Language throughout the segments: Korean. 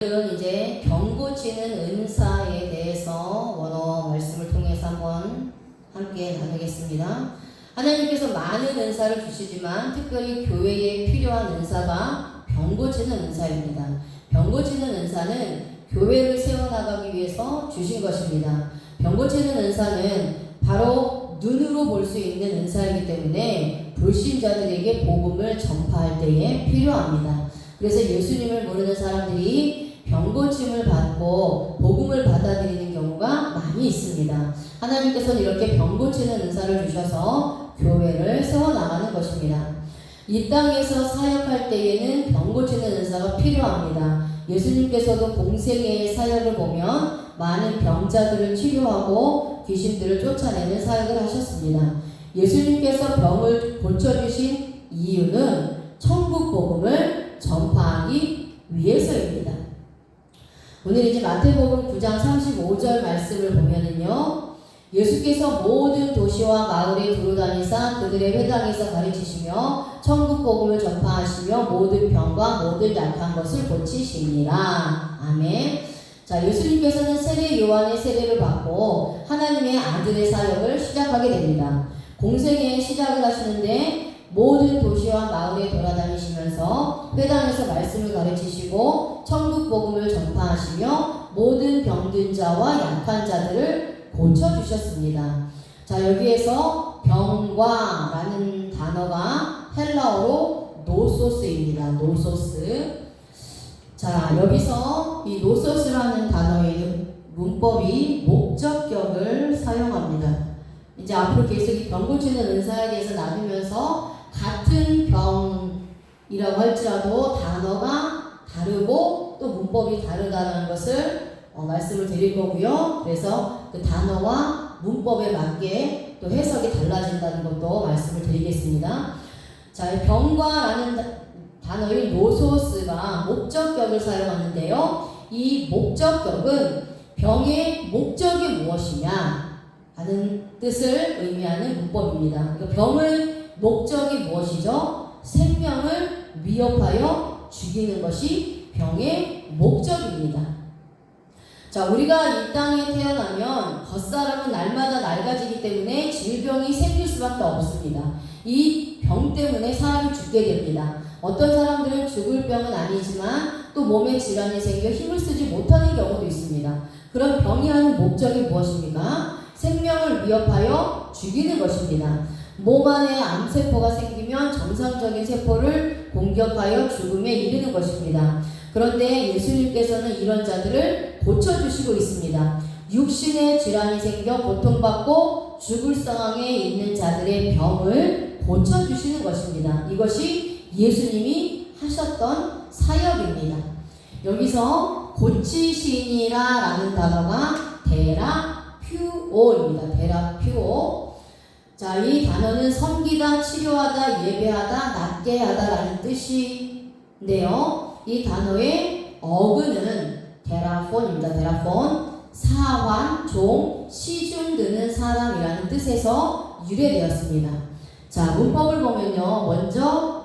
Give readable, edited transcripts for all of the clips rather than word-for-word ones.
오늘은 이제 병 고치는 은사에 대해서 원어 말씀을 통해서 한번 함께 나누겠습니다. 하나님께서 많은 은사를 주시지만 특별히 교회에 필요한 은사가 병 고치는 은사입니다. 병 고치는 은사는 교회를 세워나가기 위해서 주신 것입니다. 병 고치는 은사는 바로 눈으로 볼 수 있는 은사이기 때문에 불신자들에게 복음을 전파할 때에 필요합니다. 그래서 예수님을 모르는 사람들이 병 고침을 받고 복음을 받아들이는 경우가 많이 있습니다. 하나님께서는 이렇게 병 고치는 은사를 주셔서 교회를 세워나가는 것입니다. 이 땅에서 사역할 때에는 병 고치는 은사가 필요합니다. 예수님께서도 공생애의 사역을 보면 많은 병자들을 치료하고 귀신들을 쫓아내는 사역을 하셨습니다. 예수님께서 병을 고쳐주신 이유는 천국 복음을 전파하기 위해서입니다. 오늘 이제 마태복음 9장 35절 말씀을 보면은요, 예수께서 모든 도시와 마을에 두루다니사 그들의 회당에서 가르치시며 천국 복음을 전파하시며 모든 병과 모든 약한 것을 고치시니라. 아멘. 자, 예수님께서는 세례 요한의 세례를 받고 하나님의 아들의 사역을 시작하게 됩니다. 공생애의 시작을 하시는데 모든 도시와 마을에 돌아다니시면서 회당에서 말씀을 가르치시고 천국 복음을 전파하시며 모든 병든 자와 약한 자들을 고쳐주셨습니다. 자, 여기에서 병과 라는 단어가 헬라어로 노소스입니다. 노소스. 자, 여기서 이 노소스라는 단어의 문법이 목적격을 사용합니다. 이제 앞으로 계속 이 병 고치는 은사에 대해서 나누면서 같은 병이라고 할지라도 단어가 다르고 또 문법이 다르다는 것을 말씀을 드릴 거고요. 그래서 그 단어와 문법에 맞게 또 해석이 달라진다는 것도 말씀을 드리겠습니다. 자, 병과라는 단어의 노소스가 목적격을 사용하는데요. 이 목적격은 병의 목적이 무엇이냐 하는 뜻을 의미하는 문법입니다. 그러니까 병의 목적이 무엇이죠? 생명을 위협하여 죽이는 것이 병의 목적입니다. 자, 우리가 이 땅에 태어나면 겉사람은 날마다 낡아지기 때문에 질병이 생길 수밖에 없습니다. 이 병 때문에 사람이 죽게 됩니다. 어떤 사람들은 죽을 병은 아니지만 또 몸에 질환이 생겨 힘을 쓰지 못하는 경우도 있습니다. 그런 병이 하는 목적이 무엇입니까? 생명을 위협하여 죽이는 것입니다. 몸 안에 암세포가 생기면 정상적인 세포를 공격하여 죽음에 이르는 것입니다. 그런데 예수님께서는 이런 자들을 고쳐주시고 있습니다. 육신의 질환이 생겨 고통받고 죽을 상황에 있는 자들의 병을 고쳐주시는 것입니다. 이것이 예수님이 하셨던 사역입니다. 여기서 고치시니라 라는 단어가 데라퓨오입니다. 데라퓨오. 자, 이 단어는 섬기다, 치료하다, 예배하다, 낫게 하다라는 뜻인데요. 이 단어의 어근은 데라폰입니다. 데라폰. 사환, 종, 시중 드는 사람이라는 뜻에서 유래되었습니다. 자, 문법을 보면요. 먼저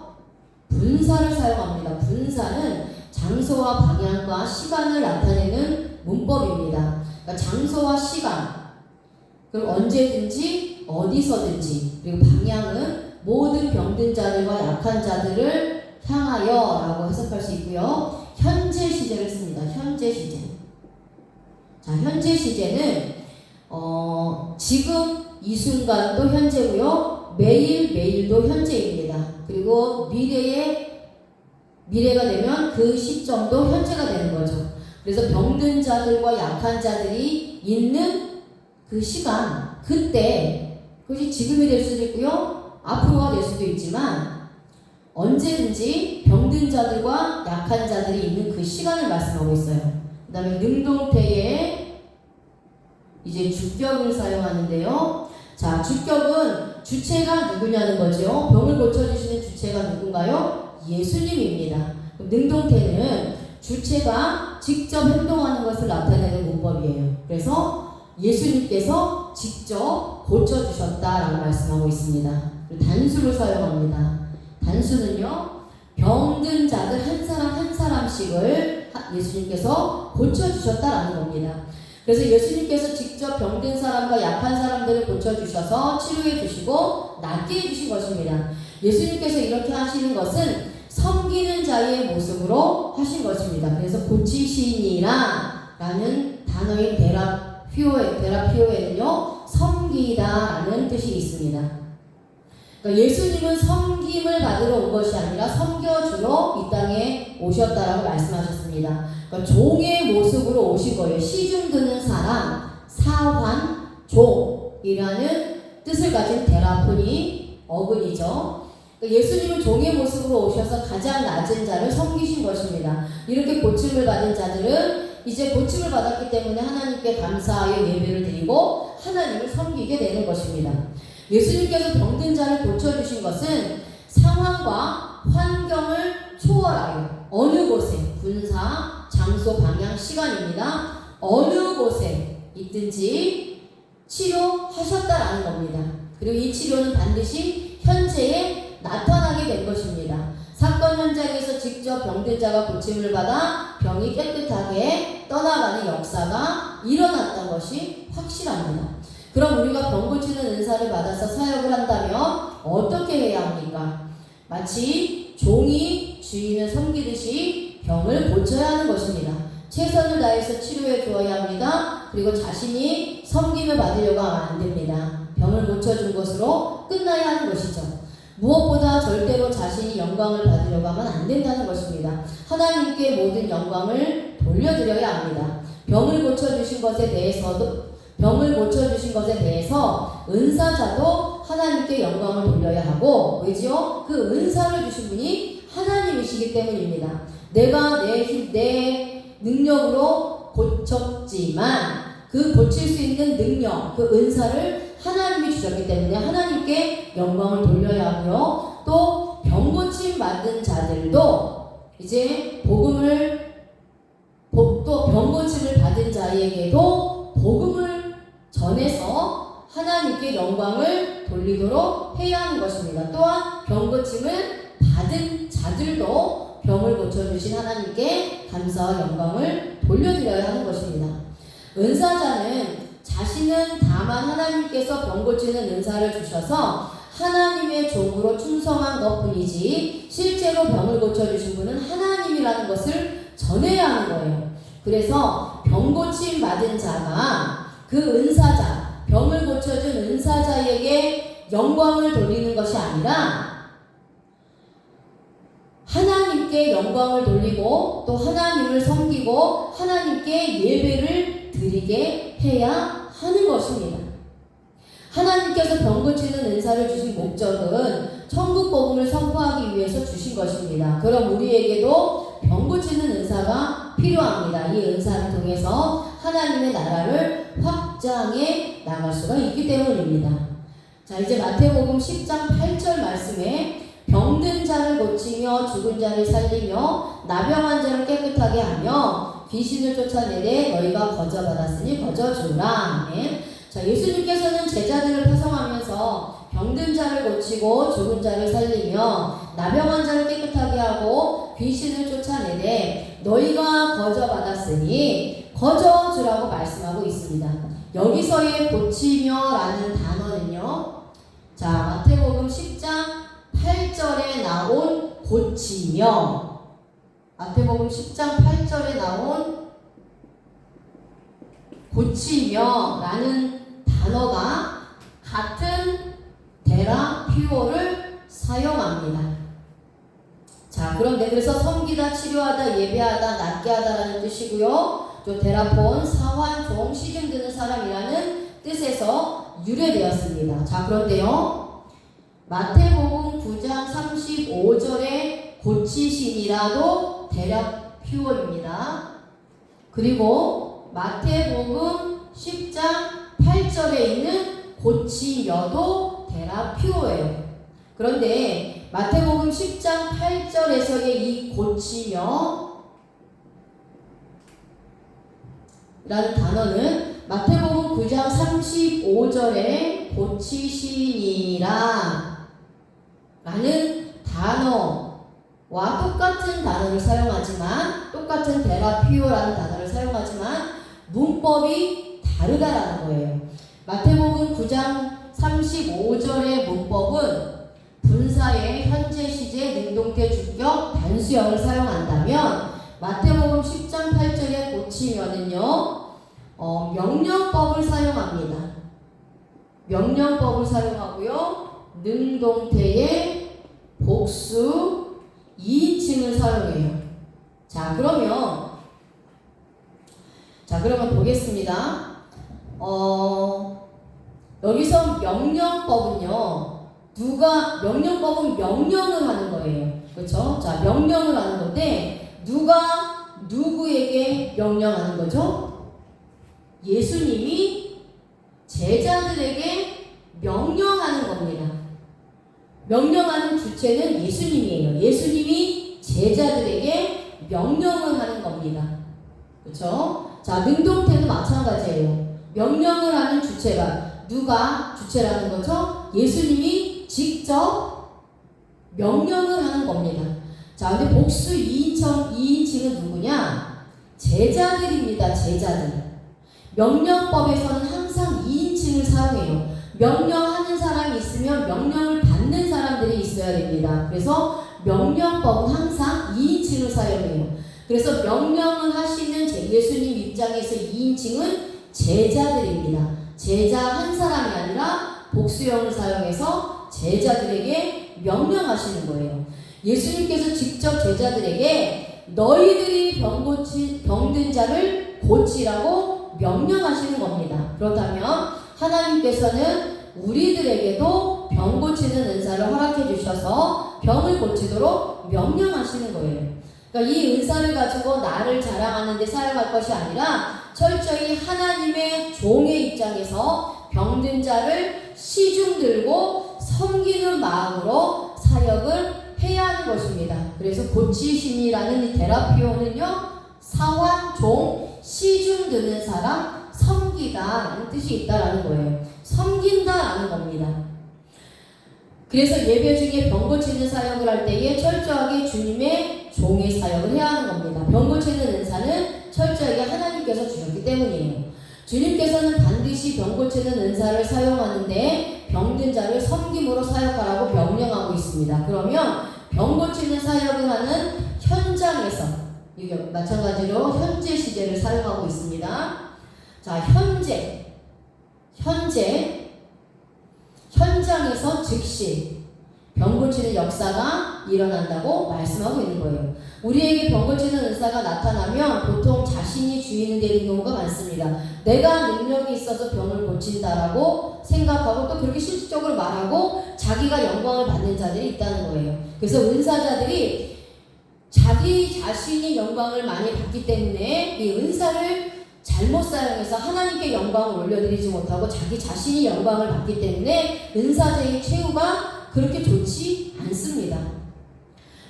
분사를 사용합니다. 분사는 장소와 방향과 시간을 나타내는 문법입니다. 그러니까 장소와 시간, 그리고 언제든지 어디서든지, 그리고 방향은 모든 병든 자들과 약한 자들을 향하여 라고 해석할 수 있고요. 현재 시제를 씁니다. 현재 시제. 자, 현재 시제는 지금 이 순간도 현재고요. 매일매일도 현재입니다. 그리고 미래가 되면 그 시점도 현재가 되는 거죠. 그래서 병든 자들과 약한 자들이 있는 그 시간, 그때, 그것이 지금이 될 수도 있고요. 앞으로가 될 수도 있지만 언제든지 병든 자들과 약한 자들이 있는 그 시간을 말씀하고 있어요. 그 다음에 능동태에 이제 주격을 사용하는데요. 자, 주격은 주체가 누구냐는 거죠. 병을 고쳐주시는 주체가 누군가요? 예수님입니다. 능동태는 주체가 직접 행동하는 것을 나타내는 문법이에요. 그래서 예수님께서 직접 고쳐주셨다라고 말씀하고 있습니다. 단수를 사용합니다. 단수는요, 병든 자들 한 사람 한 사람씩을 예수님께서 고쳐주셨다라는 겁니다. 그래서 예수님께서 직접 병든 사람과 약한 사람들을 고쳐주셔서 치료해 주시고 낫게 해주신 것입니다. 예수님께서 이렇게 하시는 것은 섬기는 자의 모습으로 하신 것입니다. 그래서 고치시니라 라는 단어인 데라피오에는요 섬기다라는 뜻이 있습니다. 그러니까 예수님은 섬김을 받으러 온 것이 아니라 섬겨주러 이 땅에 오셨다라고 말씀하셨습니다. 그러니까 종의 모습으로 오신 거예요. 시중 드는 사람, 사환, 종이라는 뜻을 가진 데라폰이 어근이죠. 그러니까 예수님은 종의 모습으로 오셔서 가장 낮은 자를 섬기신 것입니다. 이렇게 고침을 받은 자들은 이제 고침을 받았기 때문에 하나님께 감사하여 예배를 드리고 하나님을 섬기게 되는 것입니다. 예수님께서 병든 자를 고쳐주신 것은 상황과 환경을 초월하여 어느 곳에 군사, 장소, 방향, 시간입니다. 어느 곳에 있든지 치료하셨다라는 겁니다. 그리고 이 치료는 반드시 현재에 나타나게 된 것입니다. 사건 현장에서 직접 병든 자가 고침을 받아 병이 깨끗하게 떠나가는 역사가 일어났던 것이 확실합니다. 그럼 우리가 병 고치는 은사를 받아서 사역을 한다면 어떻게 해야 합니까? 마치 종이 주인을 섬기듯이 병을 고쳐야 하는 것입니다. 최선을 다해서 치료해 주어야 합니다. 그리고 자신이 섬김을 받으려고 하면 안 됩니다. 병을 고쳐준 것으로 끝나야 하는 것이죠. 무엇보다 절대로 자신이 영광을 받으려고 하면 안 된다는 것입니다. 하나님께 모든 영광을 돌려드려야 합니다. 병을 고쳐주신 것에 대해서 은사자도 하나님께 영광을 돌려야 하고, 왜지요? 그 은사를 주신 분이 하나님이시기 때문입니다. 내가 내 능력으로 고쳤지만 그 고칠 수 있는 능력, 그 은사를 하나님이 주셨기 때문에 하나님께 영광을 돌려야 하고요. 또 병고침 받은 자들도 이제 또 병고침을 받은 자에게도 복음을 전해서 하나님께 영광을 돌리도록 해야 하는 것입니다. 또한 병고침을 받은 자들도 병을 고쳐주신 하나님께 감사와 영광을 돌려드려야 하는 것입니다. 은사자는 자신은 다만 하나님께서 병 고치는 은사를 주셔서 하나님의 종으로 충성한 것뿐이지 실제로 병을 고쳐주신 분은 하나님이라는 것을 전해야 하는 거예요. 그래서 병 고침 받은 자가 그 은사자, 병을 고쳐준 은사자에게 영광을 돌리는 것이 아니라 하나님께 영광을 돌리고 또 하나님을 섬기고 하나님께 예배를 드리게 해야 하는 것입니다. 하나님께서 병 고치는 은사를 주신 목적은 천국 복음을 선포하기 위해서 주신 것입니다. 그럼 우리에게도 병 고치는 은사가 필요합니다. 이 은사를 통해서 하나님의 나라를 확장해 나갈 수가 있기 때문입니다. 자, 이제 마태복음 10장 8절 말씀에 병든 자를 고치며 죽은 자를 살리며 나병한 자를 깨끗하게 하며 귀신을 쫓아내되 너희가 거저받았으니 거저주라. 아멘. 자, 예수님께서는 제자들을 파송하면서 병든 자를 고치고 죽은 자를 살리며 나병한 자를 깨끗하게 하고 귀신을 쫓아내되 너희가 거저받았으니 거저주라고 말씀하고 있습니다. 여기서의 고치며라는 단어는요, 자, 마태복음 10장 8절에 나온 고치며, 마태복음 10장 8절에 나온 고치며라는 단어가 같은 데라피오를 사용합니다. 자, 그런데 그래서 섬기다, 치료하다, 예배하다, 낫게 하다라는 뜻이고요. 또 데라폰, 사환, 종, 시중 드는 사람이라는 뜻에서 유래되었습니다. 자, 그런데요, 마태복음 9장 35절에 고치시니라도 데라피오입니다. 그리고 마태복음 10장 8절에 있는 고치며도 데라피오예요. 그런데 마태복음 10장 8절에서의 이 고치며 라는 단어는 마태복음 9장 35절에 고치시니라 라는 단어와 똑같은 단어를 사용하지만, 똑같은 데라피오라는 단어를 사용하지만 문법이 다르다라는 거예요. 마태복음 9장 35절의 문법은 분사의 현재 시제 능동태 주격 단수형을 사용한다면 마태복음 10장 8절에 고치면은요 명령법을 사용합니다. 명령법을 사용하고요 능동태의 복수 2인칭을 사용해요. 자 그러면 보겠습니다. 여기서 명령법은요 명령법은 명령을 하는 거예요. 그렇죠? 자, 명령을 하는 건데 누가 누구에게 명령하는 거죠? 예수님이 제자들에게 명령하는 겁니다. 명령하는 주체는 예수님이에요. 예수님이 제자들에게 명령을 하는 겁니다. 그렇죠? 자, 능동태도 마찬가지예요. 명령을 하는 주체가 누가 주체라는 거죠? 예수님이 직접 명령을 하는 겁니다. 자, 근데 복수 2인칭은 누구냐? 제자들입니다. 제자들. 명령법에서는 항상 2인칭을 사용해요. 명령하는 사람이 있으면 명령을 받는 사람들이 있어야 됩니다. 그래서 명령법은 항상 2인칭을 사용해요. 그래서 명령을 하시는 예수님 입장에서 2인칭은 제자들입니다. 제자 한 사람이 아니라 복수형을 사용해서 제자들에게 명령하시는 거예요. 예수님께서 직접 제자들에게 너희들이 병든 자를 고치라고 명령하시는 겁니다. 그렇다면 하나님께서는 우리들에게도 병 고치는 은사를 허락해 주셔서 병을 고치도록 명령하시는 거예요. 그러니까 이 은사를 가지고 나를 자랑하는 데 사용할 것이 아니라 철저히 하나님의 종의 입장에서 병든 자를 시중 들고 섬기는 마음으로 사역을 해야 하는 것입니다. 그래서 고치심이라는 이 데라피오는요 사환, 종, 시중 드는 사람, 섬기다라는 뜻이 있다라는 거예요. 섬긴다라는 겁니다. 그래서 예배 중에 병 고치는 사역을 할 때에 철저하게 주님의 종의 사역을 해야 하는 겁니다. 병 고치는 은사는 철저하게 하나님께서 주셨기 때문이에요. 주님께서는 반드시 병 고치는 은사를 사용하는데 병든 자를 섬김으로 사역하라고 명령하고 있습니다. 그러면 병 고치는 사역을 하는 현장에서 이게 마찬가지로 현재 시제를 사용하고 있습니다. 자, 현장에서 즉시 병 고치는 역사가 일어난다고 말씀하고 있는 거예요. 우리에게 병 고치는 은사가 나타나면 보통 자신이 주인이 되는 경우가 많습니다. 내가 능력이 있어서 병을 고친다라고 생각하고 또 그렇게 실질적으로 말하고 자기가 영광을 받는 자들이 있다는 거예요. 그래서 은사자들이 자기 자신이 영광을 많이 받기 때문에 이 은사를 잘못 사용해서 하나님께 영광을 올려드리지 못하고 자기 자신이 영광을 받기 때문에 은사자의 최후가 그렇게 좋지 않습니다.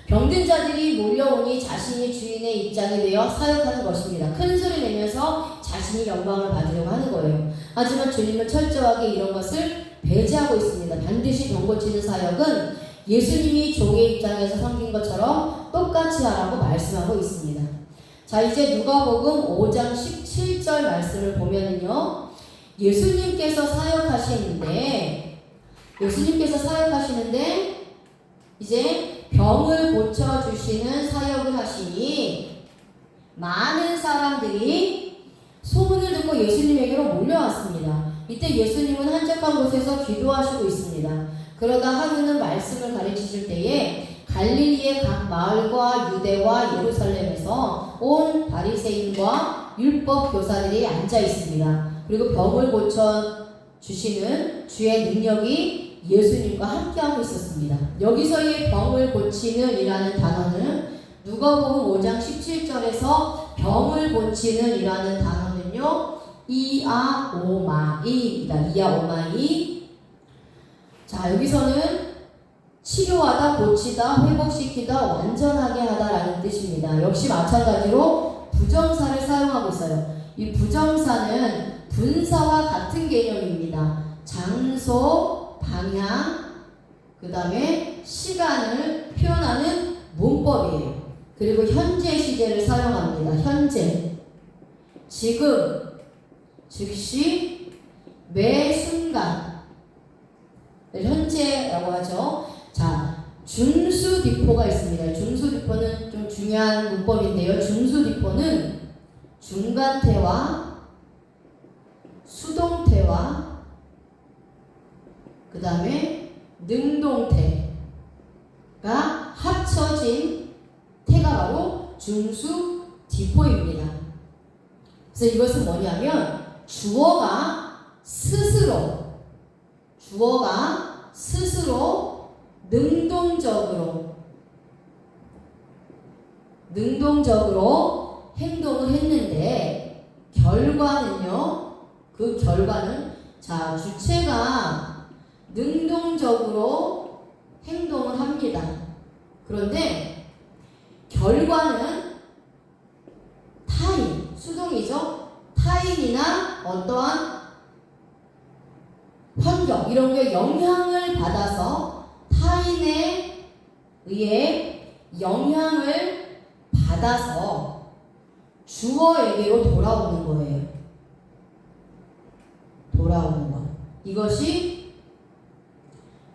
병든 자들이 몰려오니 자신이 주인의 입장이 되어 사역하는 것입니다. 큰 소리 내면서 자신이 영광을 받으려고 하는 거예요. 하지만 주님은 철저하게 이런 것을 배제하고 있습니다. 반드시 병 고치는 사역은 예수님이 종의 입장에서 섬긴 것처럼 똑같이 하라고 말씀하고 있습니다. 자, 이제 누가복음 5장 17절 말씀을 보면은요, 예수님께서 사역하시는데 이제 병을 고쳐주시는 사역을 하시니 많은 사람들이 소문을 듣고 예수님에게로 몰려왔습니다. 이때 예수님은 한적한 곳에서 기도하시고 있습니다. 그러다 하루는 말씀을 가르치실 때에 갈릴리의 각 마을과 유대와 예루살렘에서 온 바리새인과 율법 교사들이 앉아 있습니다. 그리고 병을 고쳐 주시는 주의 능력이 예수님과 함께하고 있었습니다. 여기서의 병을 고치는 이라는 단어는 누가복음 5장 17절에서 병을 고치는 이라는 단어는요 이아오마이입니다. 이아오마이. 자, 여기서는 치료하다, 고치다, 회복시키다, 완전하게 하다라는 뜻입니다. 역시 마찬가지로 부정사를 사용하고 있어요. 이 부정사는 분사와 같은 개념입니다. 장소, 방향, 그 다음에 시간을 표현하는 문법이에요. 그리고 현재 시제를 사용합니다. 현재, 지금, 즉시, 매 순간. 현재라고 하죠. 자, 중수디포가 있습니다. 중수디포는 좀 중요한 문법인데요. 중수디포는 중간태와 수동태와 그 다음에 능동태가 합쳐진 태가 바로 중수디포입니다. 그래서 이것은 뭐냐면 주어가 스스로 능동적으로 행동을 했는데 결과는요. 그 결과는 자 주체가 능동적으로 행동을 합니다. 그런데 결과는 타인, 수동이죠. 타인이나 어떠한 환경 이런 게 영향을 받아서 타인에 의해 영향을 받아서 주어에게로 돌아오는 거예요. 돌아오는 것. 이것이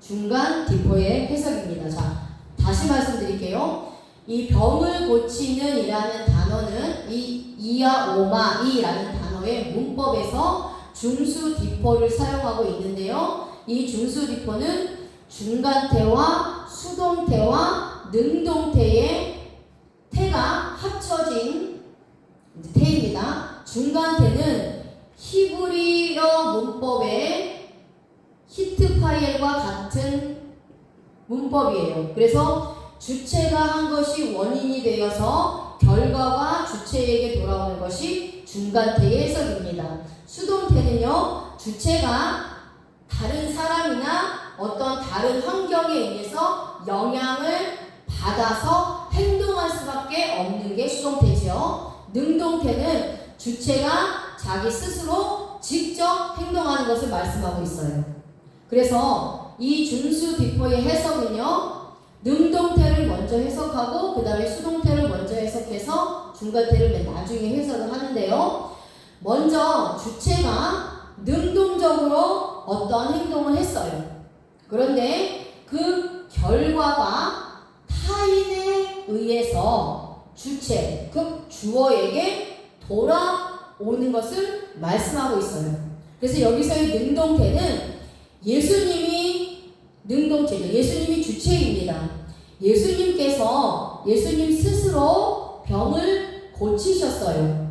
중간 디포의 해석입니다. 자, 다시 말씀드릴게요. 이 병을 고치는 이라는 단어는 이 이야 오마 이라는 단어의 문법에서 중수디포를 사용하고 있는데요. 이 중수디포는 중간태와 수동태와 능동태의 태가 합쳐진 태입니다. 중간태는 히브리어 문법의 히트파이엘과 같은 문법이에요. 그래서 주체가 한 것이 원인이 되어서 결과가 주체에게 돌아오는 것이 중간태의 해석입니다. 수동태는요, 주체가 다른 사람이나 어떤 다른 환경에 의해서 영향을 받아서 행동할 수밖에 없는 게 수동태죠. 능동태는 주체가 자기 스스로 직접 행동하는 것을 말씀하고 있어요. 그래서 이 중수디포의 해석은요, 능동태를 먼저 해석하고 그 다음에 수동태를 먼저 해석해서 중간태를 맨 나중에 해석을 하는데요. 먼저 주체가 능동적으로 어떤 행동을 했어요. 그런데 그 결과가 타인에 의해서 주체, 그 주어에게 돌아오는 것을 말씀하고 있어요. 그래서 여기서의 능동태는 예수님이 능동체죠. 예수님이 주체입니다. 예수님 스스로 병을 고치셨어요.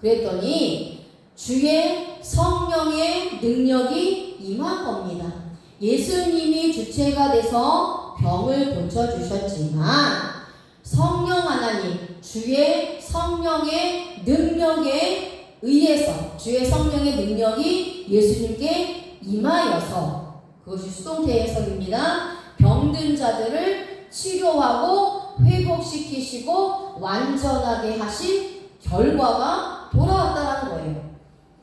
그랬더니 주의 성령의 능력이 임한 겁니다. 예수님이 주체가 돼서 병을 고쳐주셨지만 성령 하나님, 주의 성령의 능력에 의해서 주의 성령의 능력이 예수님께 임하여서 그것이 수동태 해석입니다. 병든 자들을 치료하고 회복시키시고 완전하게 하신 결과가 돌아왔다는 거예요.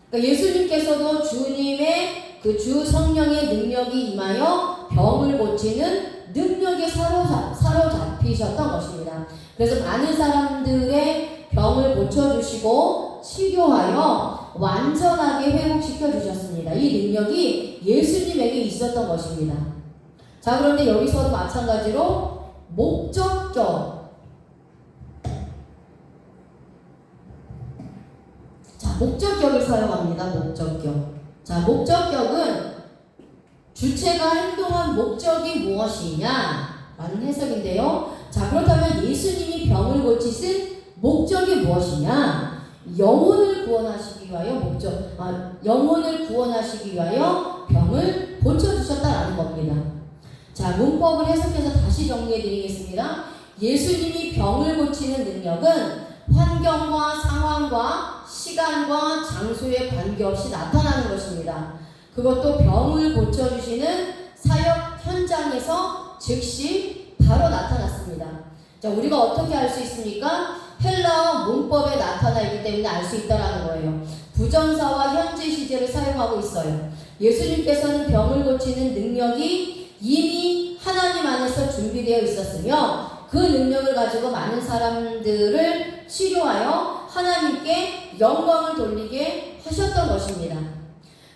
그러니까 예수님께서도 주님의 그 주 성령의 능력이 임하여 병을 고치는 능력에 사로잡히셨던 것입니다. 그래서 많은 사람들의 병을 고쳐주시고 치료하여 완전하게 회복시켜 주셨습니다. 이 능력이 예수님에게 있었던 것입니다. 자, 그런데 여기서도 마찬가지로 목적격. 자, 목적격을 사용합니다. 목적격. 자, 목적격은 주체가 행동한 목적이 무엇이냐 라는 해석인데요. 자, 그렇다면 예수님이 병을 고치신 목적이 무엇이냐? 영혼을 구원하시기 위하여 영혼을 구원하시기 위하여 병을 고쳐주셨다라는 겁니다. 자, 문법을 해석해서 다시 정리해 드리겠습니다. 예수님이 병을 고치는 능력은 환경과 상황과 시간과 장소에 관계없이 나타나는 것입니다. 그것도 병을 고쳐주시는 사역 현장에서 즉시 바로 나타났습니다. 자, 우리가 어떻게 알 수 있습니까? 헬라어 문법에 나타나 있기 때문에 알 수 있다는 거예요. 부정사와 현재 시제를 사용하고 있어요. 예수님께서는 병을 고치는 능력이 이미 하나님 안에서 준비되어 있었으며 그 능력을 가지고 많은 사람들을 치료하여 하나님께 영광을 돌리게 하셨던 것입니다.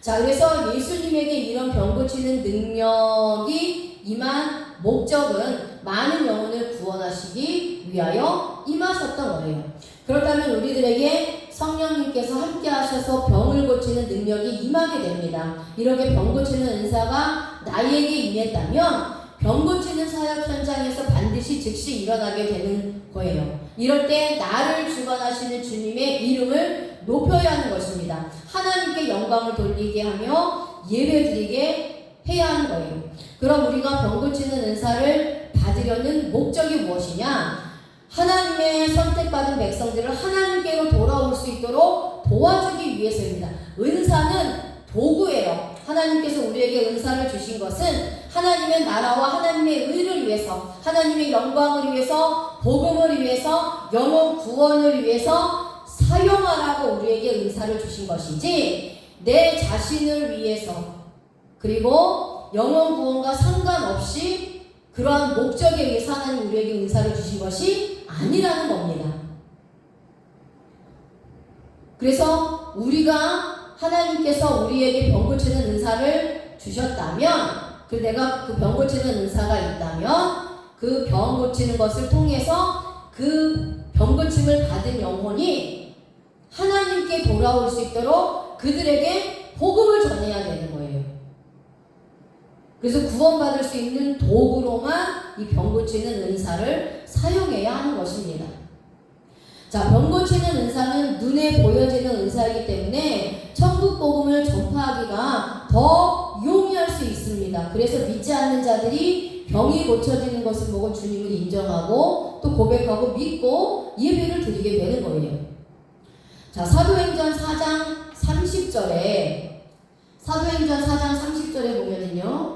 자, 그래서 예수님에게 이런 병 고치는 능력이 임한 목적은 많은 영혼을 구원하시기 위하여 임하셨던 거예요. 그렇다면 우리들에게 성령님께서 함께 하셔서 병을 고치는 능력이 임하게 됩니다. 이렇게 병 고치는 은사가 나에게 임했다면 병 고치는 사역 현장에서 반드시 즉시 일어나게 되는 거예요. 이럴 때 나를 주관하시는 주님의 이름을 높여야 하는 것입니다. 하나님께 영광을 돌리게 하며 예배드리게 해야 하는 거예요. 그럼 우리가 병 고치는 은사를 받으려는 목적이 무엇이냐? 하나님의 선택받은 백성들을 하나님께로 돌아올 수 있도록 도와주기 위해서입니다. 은사는 도구예요. 하나님께서 우리에게 은사를 주신 것은 하나님의 나라와 하나님의 의를 위해서, 하나님의 영광을 위해서, 복음을 위해서, 영혼 구원을 위해서 사용하라고 우리에게 은사를 주신 것이지, 내 자신을 위해서, 그리고 영혼 구원과 상관없이 그러한 목적에 의해서 하나님 우리에게 은사를 주신 것이 아니라는 겁니다. 그래서 우리가 하나님께서 우리에게 병 고치는 은사를 주셨다면, 내가 그 병 고치는 은사가 있다면 그 병 고치는 것을 통해서 그 병 고침을 받은 영혼이 하나님께 돌아올 수 있도록 그들에게 복음을 전해야 되는 거예요. 그래서 구원받을 수 있는 도구로만 이 병 고치는 은사를 사용해야 하는 것입니다. 자, 병 고치는 은사는 눈에 보여지는 은사이기 때문에 천국 복음을 전파하기가 더 용이할 수 있습니다. 그래서 믿지 않는 자들이 병이 고쳐지는 것을 보고 주님을 인정하고 또 고백하고 믿고 예배를 드리게 되는 거예요. 자, 사도행전 4장 30절에 보면은요,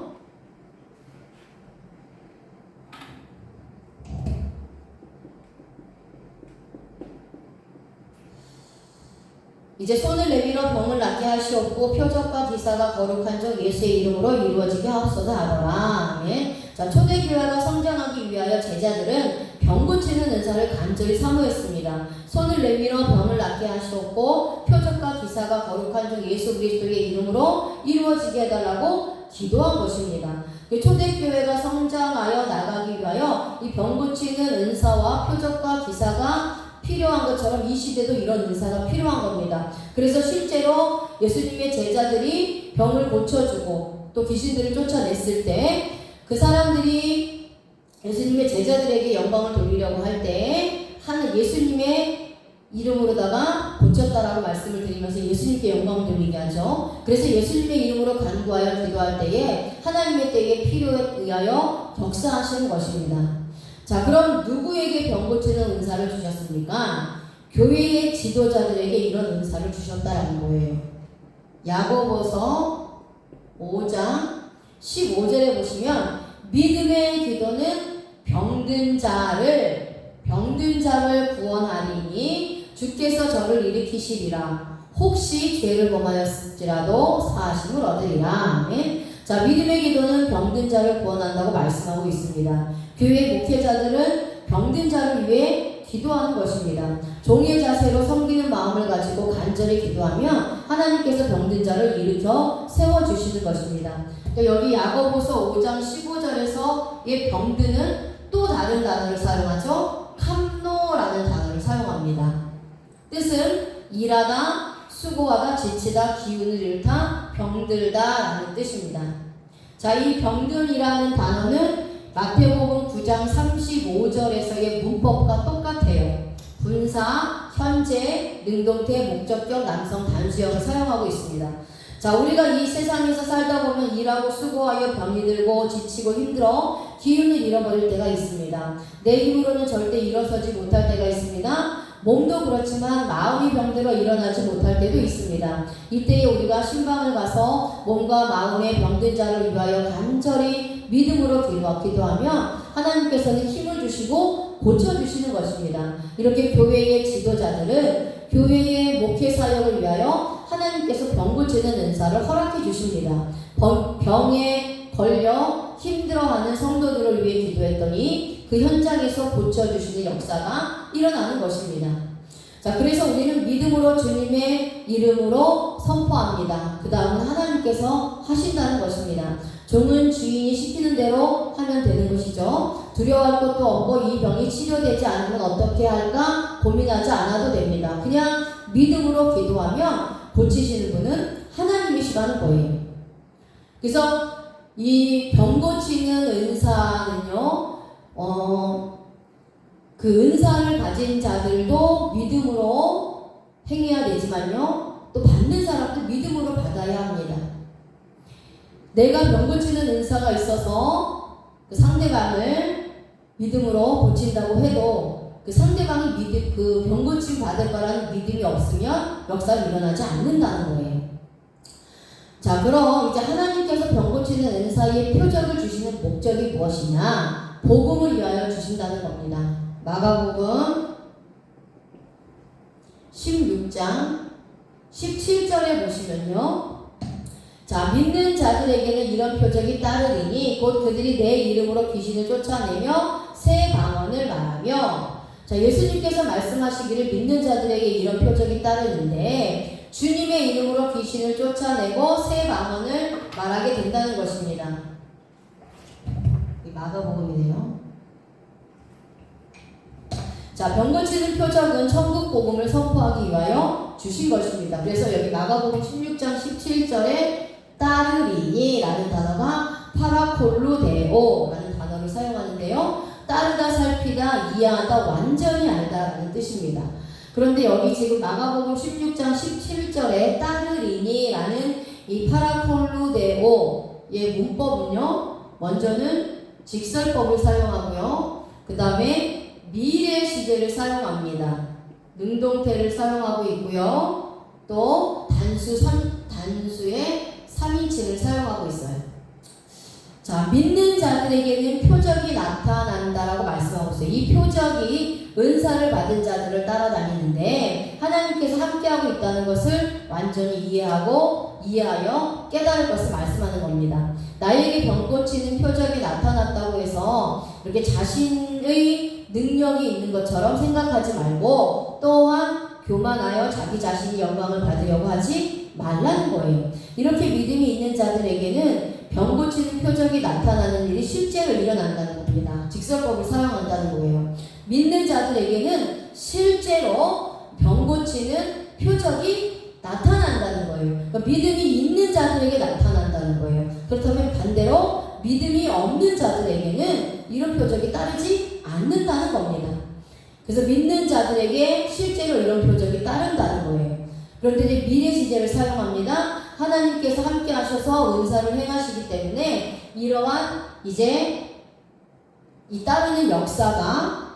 이제 손을 내밀어 병을 낫게 하시옵고 표적과 기사가 거룩한 적 예수의 이름으로 이루어지게 하옵소서 하더라. 아멘. 자, 초대교회가 성장하기 위하여 제자들은 병 고치는 은사를 간절히 사모했습니다. 손을 내밀어 병을 낫게 하시옵고 표적과 기사가 거룩한 적 예수 그리스도의 이름으로 이루어지게 해달라고 기도한 것입니다. 초대교회가 성장하여 나가기 위하여 이 병 고치는 은사와 표적과 기사가 필요한 것처럼 이 시대도 이런 은사가 필요한 겁니다. 그래서 실제로 예수님의 제자들이 병을 고쳐주고 또 귀신들을 쫓아냈을 때 그 사람들이 예수님의 제자들에게 영광을 돌리려고 할 때 하는 예수님의 이름으로다가 고쳤다라고 말씀을 드리면서 예수님께 영광을 돌리게 하죠. 그래서 예수님의 이름으로 간구하여 기도할 때에 하나님의 때에 필요에 의하여 역사하시는 것입니다. 자, 그럼 누구에게 병 고치는 은사를 주셨습니까? 교회의 지도자들에게 이런 은사를 주셨다라는 거예요. 야고보서 5장 15절에 보시면 믿음의 기도는 병든 자를 구원하리니 주께서 저를 일으키시리라. 혹시 죄를 범하였을지라도 사하심을 얻으리라. 아멘. 자, 믿음의 기도는 병든 자를 구원한다고 말씀하고 있습니다. 교회 목회자들은 병든 자를 위해 기도하는 것입니다. 종의 자세로 섬기는 마음을 가지고 간절히 기도하면 하나님께서 병든 자를 일으켜 세워주시는 것입니다. 여기 야고보서 5장 15절에서 이 병든은 또 다른 단어를 사용하죠. 캄노라는 단어를 사용합니다. 뜻은 일하다, 수고하다, 지치다, 기운을 잃다, 병들다 라는 뜻입니다. 자, 이 병든이라는 단어는 마태복음 9장 35절에서의 문법과 똑같아요. 분사, 현재, 능동태, 목적격, 남성 단수형을 사용하고 있습니다. 자, 우리가 이 세상에서 살다 보면 일하고 수고하여 병이 들고 지치고 힘들어 기운을 잃어버릴 때가 있습니다. 내 힘으로는 절대 일어서지 못할 때가 있습니다. 몸도 그렇지만 마음이 병들어 일어나지 못할 때도 있습니다. 이때에 우리가 신방을 가서 몸과 마음의 병든 자를 위하여 간절히 믿음으로 기도하면 하나님께서는 힘을 주시고 고쳐주시는 것입니다. 이렇게 교회의 지도자들은 교회의 목회 사역을 위하여 하나님께서 병 고치는 은사를 허락해 주십니다. 병에 걸려 힘들어하는 성도들을 위해 기도했더니 그 현장에서 고쳐주시는 역사가 일어나는 것입니다. 자, 그래서 우리는 믿음으로 주님의 이름으로 선포합니다. 그 다음은 하나님께서 하신다는 것입니다. 종은 주인이 시키는 대로 하면 되는 것이죠. 두려워할 것도 없고 이 병이 치료되지 않으면 어떻게 할까 고민하지 않아도 됩니다. 그냥 믿음으로 기도하면 고치시는 분은 하나님이시라는 거예요. 그래서 이 병 고치는 은사는요, 그 은사를 가진 자들도 믿음으로 행해야 되지만요, 또 받는 사람도 믿음으로 받아야 합니다. 내가 병 고치는 은사가 있어서 그 상대방을 믿음으로 고친다고 해도 그 상대방이 그 병 고침 받을 거라는 믿음이 없으면 역사가 일어나지 않는다는 거예요. 자, 그럼 이제 하나님께서 병 고치는 은사의 표적을 주시는 목적이 무엇이냐? 복음을 위하여 주신다는 겁니다. 마가복음 16장 17절에 보시면요. 자, 믿는 자들에게는 이런 표적이 따르리니 곧 그들이 내 이름으로 귀신을 쫓아내며 새 방언을 말하며. 자, 예수님께서 말씀하시기를 믿는 자들에게 이런 표적이 따르는데 주님의 이름으로 귀신을 쫓아내고 새 방언을 말하게 된다는 것입니다. 이 마가복음이네요. 자, 병 고치는 표적은 천국 복음을 선포하기 위하여 주신 것입니다. 그래서 여기 마가복음 16장 17절에 따르리니 라는 단어가 파라콜루데오 라는 단어를 사용하는데요. 따르다, 살피다, 이해하다, 완전히 알다 라는 뜻입니다. 그런데 여기 지금 마가복음 16장 17절에 따르리니 라는 이 파라콜루데오의 문법은요, 먼저는 직설법을 사용하고요. 그 다음에 미래 시제를 사용합니다. 능동태를 사용하고 있고요. 또 단수의 3인칭을 사용하고 있어요. 자, 믿는 자들에게는 표적이 나타난다라고 말씀하고 있어요. 이 표적이 은사를 받은 자들을 따라다니는데 하나님께서 함께하고 있다는 것을 완전히 이해하여 깨달을 것을 말씀하는 겁니다. 나에게 병 고치는 표적이 나타났다고 해서 이렇게 자신의 능력이 있는 것처럼 생각하지 말고 또한 교만하여 자기 자신이 영광을 받으려고 하지 말라는 거예요. 이렇게 믿음이 있는 자들에게는 병 고치는 표적이 나타나는 일이 실제로 일어난다는 겁니다. 직설법을 사용한다는 거예요. 믿는 자들에게는 실제로 병 고치는 표적이 나타난다는 거예요. 그러니까 믿음이 있는 자들에게 나타난다는 거예요. 그렇다면 반대로 믿음이 없는 자들에게는 이런 표적이 따르지 않는다는 겁니다. 그래서 믿는 자들에게 실제로 이런 표적이 따른다는 거예요. 그런데 이제 미래 시제를 사용합니다. 하나님께서 함께 하셔서 은사를 행하시기 때문에 이러한 이제 이 따르는 역사가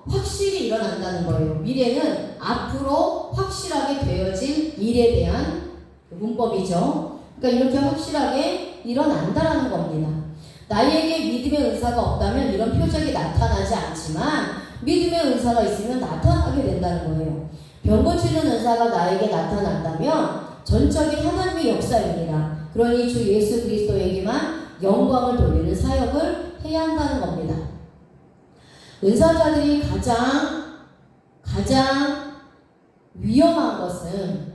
확실히 일어난다는 거예요. 미래는 앞으로 확실하게 되어질 일에 대한 문법이죠. 그러니까 이렇게 확실하게 일어난다라는 겁니다. 나에게 믿음의 은사가 없다면 이런 표적이 나타나지 않지만 믿음의 은사가 있으면 나타나게 된다는 거예요. 병 고치는 은사가 나에게 나타난다면 전적인 하나님의 역사입니다. 그러니 주 예수 그리스도에게만 영광을 돌리는 사역을 해야 한다는 겁니다. 은사자들이 가장 위험한 것은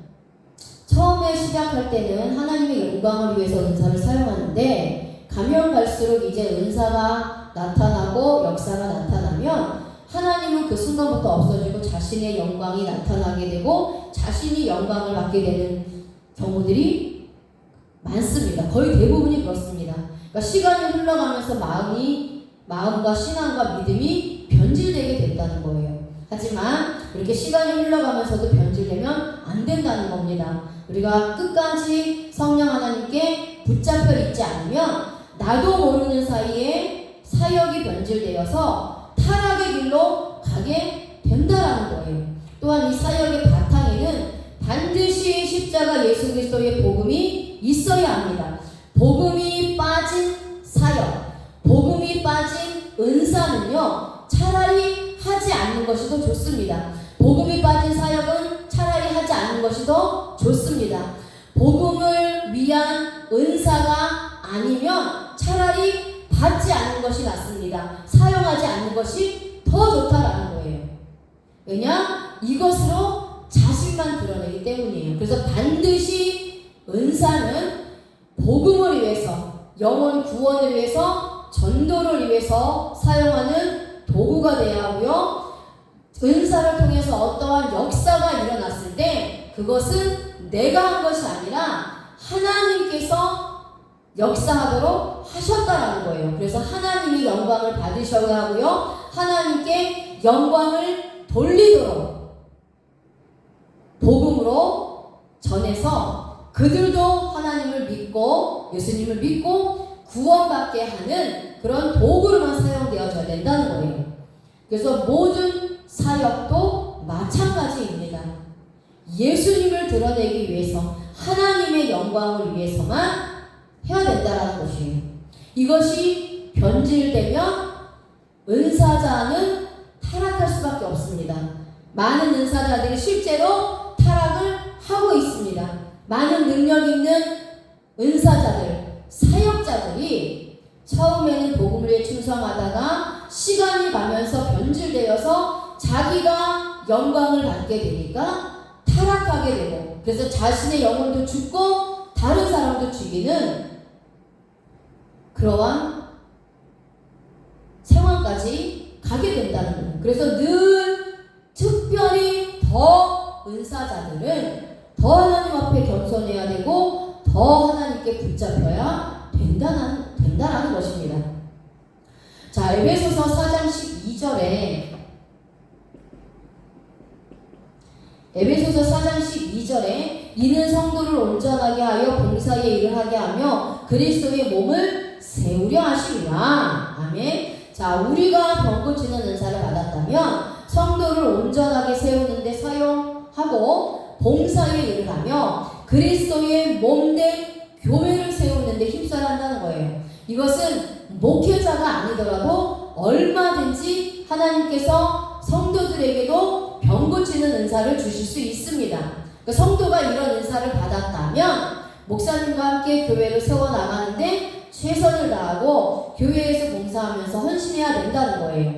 처음에 시작할 때는 하나님의 영광을 위해서 은사를 사용하는데 가면 갈수록 이제 은사가 나타나고 역사가 나타나면 하나님은 그 순간부터 없어지고 자신의 영광이 나타나게 되고 자신이 영광을 받게 되는 경우들이 많습니다. 거의 대부분이 그렇습니다. 그러니까 시간이 흘러가면서 마음과 신앙과 믿음이 변질되게 된다는 거예요. 하지만 이렇게 시간이 흘러가면서도 변질되면 안 된다는 겁니다. 우리가 끝까지 성령 하나님께 붙잡혀 있지 않으면 나도 모르는 사이에 사역이 변질되어서 타락의 길로 가게 된다라는 거예요. 또한 이 사역의 바탕에는 반드시 십자가 예수 그리스도의 복음이 있어야 합니다. 복음이 빠진 사역, 복음이 빠진 은사는요, 차라리 하지 않는 것이 더 좋습니다. 복음이 빠진 사역은 차라리 하지 않는 것이 더 좋습니다. 복음을 위한 은사가 아니면 차라리 받지 않는 것이 낫습니다. 사용하지 않는 것이 더 좋다라는 거예요. 왜냐? 이것으로 자신만 드러내기 때문이에요. 그래서 반드시 은사는 복음을 위해서, 영혼 구원을 위해서, 전도를 위해서 사용하는 도구가 되어야 하고요. 은사를 통해서 어떠한 역사가 일어났을 때 그것은 내가 한 것이 아니라 하나님께서 역사하도록 하셨다라는 거예요. 그래서 하나님이 영광을 받으셔야 하고요. 하나님께 영광을 돌리도록 복음으로 전해서 그들도 하나님을 믿고 예수님을 믿고 구원받게 하는 그런 도구로만 사용되어져야 된다는 거예요. 그래서 모든 사역도 마찬가지입니다. 예수님을 드러내기 위해서 하나님의 영광을 위해서만 해야 된다는 것이에요. 이것이 변질되면 은사자는 타락할 수밖에 없습니다. 많은 은사자들이 실제로 타락을 하고 있습니다. 많은 능력 있는 은사자들, 사역자들이 처음에는 복음을 위해 충성하다가 시간이 가면서 변질되어서 자기가 영광을 받게 되니까 타락하게 되고, 그래서 자신의 영혼도 죽고 다른 사람도 죽이는 그러한 상황까지 가게 된다는 거예요. 그래서 늘 특별히 더 은사자들은 더 하나님 앞에 겸손해야 되고 더 하나님께 붙잡혀야 된다는 것입니다. 자, 에베소서 4장 12절에 이는 성도를 온전하게 하여 봉사의 일을 하게 하며 그리스도의 몸을 세우려 하심이라. 아멘. 자, 우리가 병 고치는 은사를 받았다면 성도를 온전하게 세우는데 사용하고 봉사의 일을 하며 그리스도의 몸된 교회를 세우는데 힘써야 한다는 거예요. 이것은 목회자가 아니더라도 얼마든지 하나님께서 성도들에게도 병 고치는 은사를 주실 수 있습니다. 그러니까 성도가 이런 은사를 받았다면 목사님과 함께 교회를 세워나가는데 최선을 다하고 교회에서 봉사하면서 헌신해야 된다는 거예요.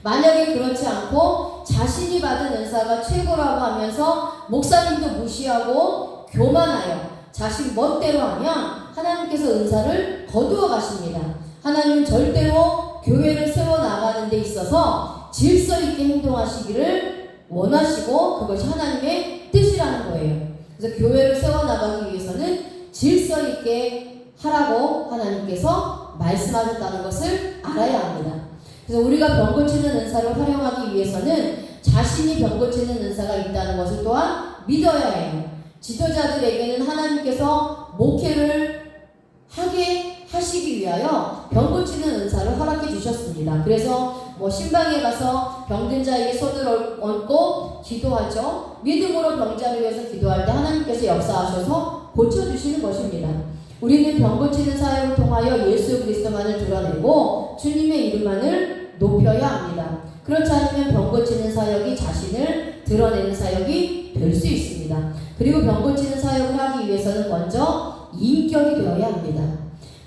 만약에 그렇지 않고 자신이 받은 은사가 최고라고 하면서 목사님도 무시하고 교만하여 자신 멋대로 하면 하나님께서 은사를 거두어 가십니다. 하나님은 절대로 교회를 세워나가는 데 있어서 질서 있게 행동하시기를 원하시고 그것이 하나님의 뜻이라는 거예요. 그래서 교회를 세워나가기 위해서는 질서 있게 하라고 하나님께서 말씀하셨다는 것을 알아야 합니다. 그래서 우리가 병 고치는 은사를 활용하기 위해서는 자신이 병 고치는 은사가 있다는 것을 또한 믿어야 해요. 지도자들에게는 하나님께서 목회를 하게 하시기 위하여 병 고치는 은사를 허락해 주셨습니다. 그래서 신방에 가서 병든 자에게 손을 얹고 기도하죠. 믿음으로 병자를 위해서 기도할 때 하나님께서 역사하셔서 고쳐주시는 것입니다. 우리는 병 고치는 사역을 통하여 예수 그리스도만을 드러내고 주님의 이름만을 높여야 합니다. 그렇지 않으면 병 고치는 사역이 자신을 드러내는 사역이 될 수 있습니다. 그리고 병 고치는 사역을 하기 위해서는 먼저 인격이 되어야 합니다.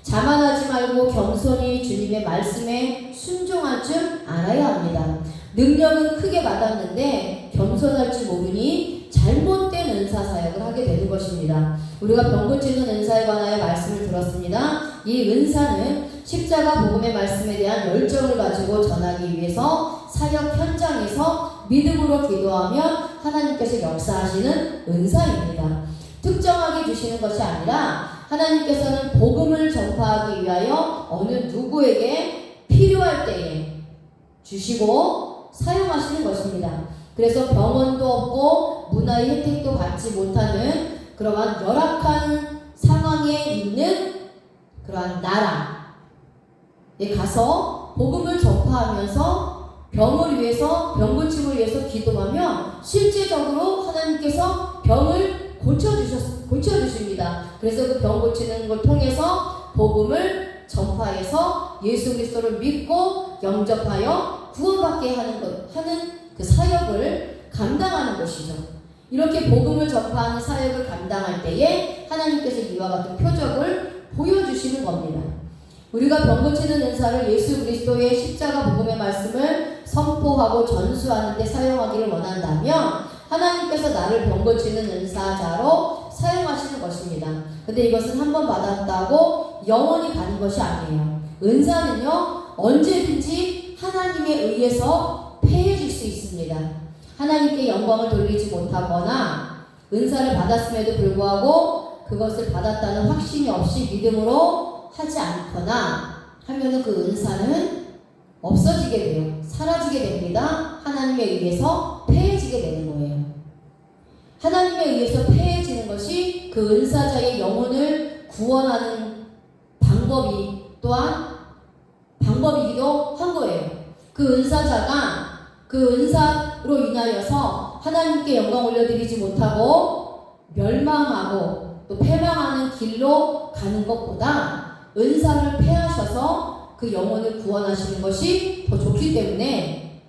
자만하지 말고 겸손히 주님의 말씀에 순종할 줄 알아야 합니다. 능력은 크게 받았는데 겸손할 줄 모르니 잘못된 은사 사역을 하게 되는 것입니다. 우리가 병 고치는 은사에 관하여 말씀을 들었습니다. 이 은사는 십자가 복음의 말씀에 대한 열정을 가지고 전하기 위해서 사역 현장에서 믿음으로 기도하면 하나님께서 역사하시는 은사입니다. 특정하게 주시는 것이 아니라 하나님께서는 복음을 전파하기 위하여 어느 누구에게 필요할 때에 주시고 사용하시는 것입니다. 그래서 병원도 없고 문화의 혜택도 받지 못하는 그러한 열악한 상황에 있는 그러한 나라에 가서 복음을 전파하면서 병을 위해서, 병 고침을 위해서 기도하면 실제적으로 하나님께서 병을 고쳐주십니다. 그래서 그 병 고치는 걸 통해서 복음을 전파해서 예수 그리스도를 믿고 영접하여 구원받게 하는 그 사역을 감당하는 것이죠. 이렇게 복음을 전파하는 사역을 감당할 때에 하나님께서 이와 같은 표적을 보여주시는 겁니다. 우리가 병 고치는 은사를 예수 그리스도의 십자가 복음의 말씀을 선포하고 전수하는 데 사용하기를 원한다면 하나님께서 나를 병 고치는 은사자로 사용하시는 것입니다. 근데 이것은 한 번 받았다고 영원히 가는 것이 아니에요. 은사는요, 언제든지 하나님에 의해서 패해질 수 있습니다. 하나님께 영광을 돌리지 못하거나 은사를 받았음에도 불구하고 그것을 받았다는 확신이 없이 믿음으로 하지 않거나 하면은 그 은사는 없어지게 돼요. 사라지게 됩니다. 하나님에 의해서 패해지게 되는 거예요. 하나님에 의해서 패해지는 것이 그 은사자의 영혼을 구원하는 방법이 또한 방법이기도 한 거예요. 그 은사자가 그 은사로 인하여서 하나님께 영광 올려드리지 못하고 멸망하고 또 패망하는 길로 가는 것보다 은사를 패하셔서 그 영혼을 구원하시는 것이 더 좋기 때문에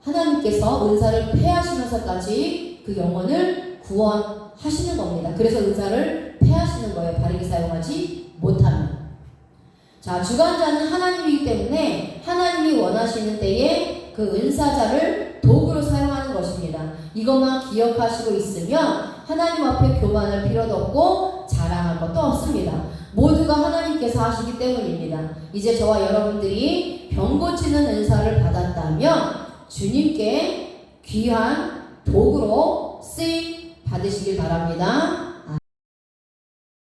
하나님께서 은사를 패하시면서까지 그 영혼을 구원하시는 겁니다. 그래서 은사를 패하시는 거예요. 바르게 사용하지 못하면. 자, 주관자는 하나님이기 때문에 하나님이 원하시는 때에 그 은사자를 도구로 사용하는 것입니다. 이것만 기억하시고 있으면 하나님 앞에 교만할 필요도 없고 자랑할 것도 없습니다. 모두가 하나님께서 하시기 때문입니다. 이제 저와 여러분들이 병 고치는 은사를 받았다면 주님께 귀한 도구로 쓰임 받으시길 바랍니다.